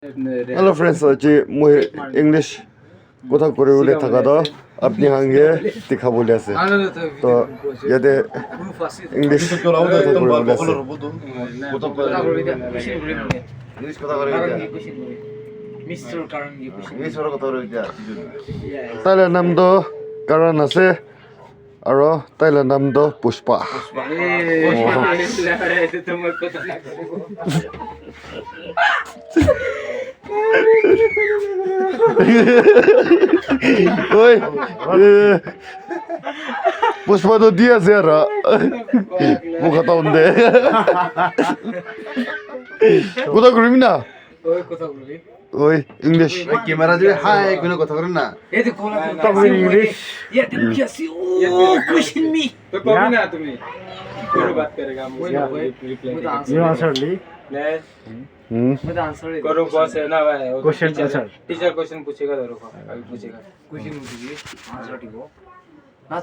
Hello friends आज मैं English কথা করে উলে থাকা তো আপনি হাঙ্গে দেখা বলে আছে তো ইয়াতে ইংলিশ কথা করে বলে আছে ইংলিশ কথা করে মিস্টার কারণ ইংলিশ কথা করে তাইলে নাম তো কারণ আছে আৰু তাইলে নাম তো পুষ্পা ওই পুষ্পা তো দিয়েছে আর মুখটা উন্দে কথা করিবি না ওই ইংলিশ ক্যামেরা দিয়ে হাই কোনো কথা করেন না এই যে কোলা তো ইংলিশ ইয়া তুমি কি আসি ও কোশ্চেন মি तो कभी ना तुम्हें कोई बात करेगा मुझे You answer Lee. मैं तो आंसर करो बॉस है ना भाई Question answer. टीचर क्वेश्चन पूछेगा तो रुको अभी पूछेगा क्वेश्चन पूछिए आंसर ठीक हो ना